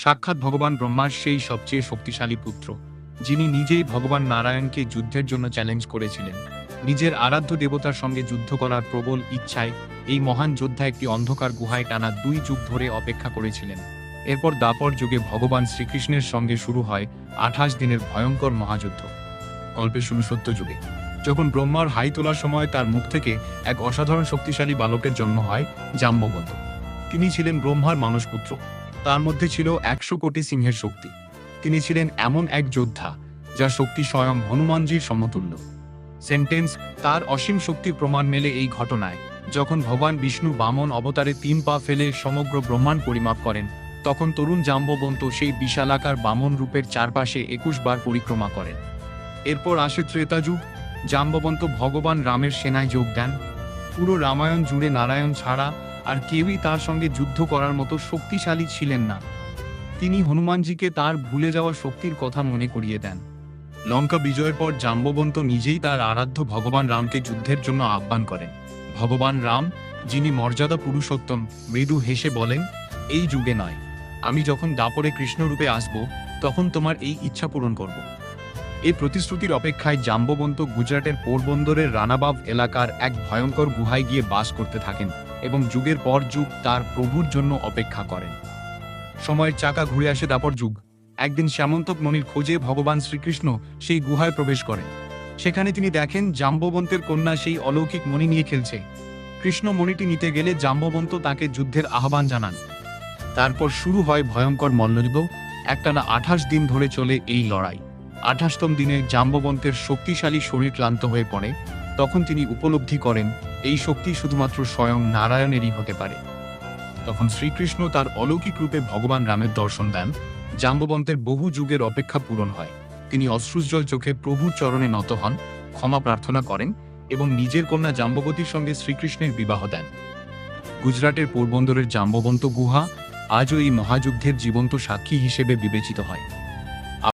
সাক্ষাৎ ভগবান ব্রহ্মার সেই সবচেয়ে শক্তিশালী পুত্র, যিনি নিজেই ভগবান নারায়ণকে যুদ্ধের জন্য চ্যালেঞ্জ করেছিলেন। নিজের আরাধ্য দেবতার সঙ্গে যুদ্ধ করার প্রবল ইচ্ছায় এই মহান যোদ্ধা একটি অন্ধকার গুহায় টানা 2 যুগ ধরে অপেক্ষা করেছিলেন। এরপর দ্বাপর যুগে ভগবান শ্রীকৃষ্ণের সঙ্গে শুরু হয় 28 দিনের ভয়ঙ্কর মহাযুদ্ধ। গল্পের শুরু সত্য যুগে, যখন ব্রহ্মার হাই তোলার সময় তার মুখ থেকে এক অসাধারণ শক্তিশালী বালকের জন্ম হয়, জাম্ববন্ত। তিনি ছিলেন ব্রহ্মার মানসপুত্র। তার মধ্যে ছিল 100 কোটি সিংহের শক্তি। তিনি ছিলেন এমন এক যোদ্ধা যার শক্তি স্বয়ং হনুমানজির সমতুল্য। সেন্টেন্স তার অসীম শক্তির প্রমাণ মেলে এই ঘটনায়, যখন ভগবান বিষ্ণু বামন অবতারে 3 পা ফেলে সমগ্র ব্রহ্মাণ্ড পরিমাপ করেন। তখন তরুণ জাম্ববন্ত সেই বিশালাকার বামন রূপের চারপাশে 21 বার পরিক্রমা করেন। এরপর আসে ত্রেতা যুগ। জাম্ববন্ত ভগবান রামের সেনায় যোগ দেন। পুরো রামায়ণ জুড়ে নারায়ণ ছাড়া আর কেউই তার সঙ্গে যুদ্ধ করার মতো শক্তিশালী ছিলেন না। তিনি হনুমানজিকে তার ভুলে যাওয়া শক্তির কথা মনে করিয়ে দেন। লঙ্কা বিজয়ের পর জাম্ববন্ত নিজেই তার আরাধ্য ভগবান রামকে যুদ্ধের জন্য আহ্বান করেন। ভগবান রাম, যিনি মর্যাদা পুরুষোত্তম, মৃদু হেসে বলেন, এই যুগে নয়, আমি যখন দাপরে কৃষ্ণরূপে আসব, তখন তোমার এই ইচ্ছা পূরণ করব। এই প্রতিশ্রুতির অপেক্ষায় জাম্ববন্ত গুজরাটের পোরবন্দরের রানাবাব এলাকার এক ভয়ঙ্কর গুহায় গিয়ে বাস করতে থাকেন এবং যুগের পর যুগ তার প্রভুর জন্য অপেক্ষা করেন। সময়ের চাকা ঘুরে আসে দাপর যুগ। একদিন শ্যামন্তক মণির খোঁজে ভগবান শ্রীকৃষ্ণ সেই গুহায় প্রবেশ করেন। সেখানে তিনি দেখেন জাম্ববন্তের কন্যা সেই অলৌকিক মণি নিয়ে খেলছে। কৃষ্ণ মণিটি নিতে গেলে জাম্ববন্ত তাকে যুদ্ধের আহ্বান জানান। তারপর শুরু হয় ভয়ঙ্কর মল্লযুদ্ধ। একটানা 28 দিন ধরে চলে এই লড়াই। 28তম দিনে জাম্ববন্তের শক্তিশালী শরীর ক্লান্ত হয়ে পড়ে। তখন তিনি উপলব্ধি করেন এই শক্তি শুধুমাত্র স্বয়ং নারায়ণেরই হতে পারে। তখন শ্রীকৃষ্ণ তার অলৌকিক রূপে ভগবান রামের দর্শন দেন। জাম্ববন্তের বহু যুগের অপেক্ষা পূরণ হয়। তিনি অশ্রুজ্জ্বল চোখে প্রভুর চরণে নত হন, ক্ষমা প্রার্থনা করেন এবং নিজের কন্যা জাম্ববতীর সঙ্গে শ্রীকৃষ্ণের বিবাহ দেন। গুজরাটের পোরবন্দরের জাম্ববন্ত গুহা আজও এই মহাযুদ্ধের জীবন্ত সাক্ষী হিসেবে বিবেচিত হয়।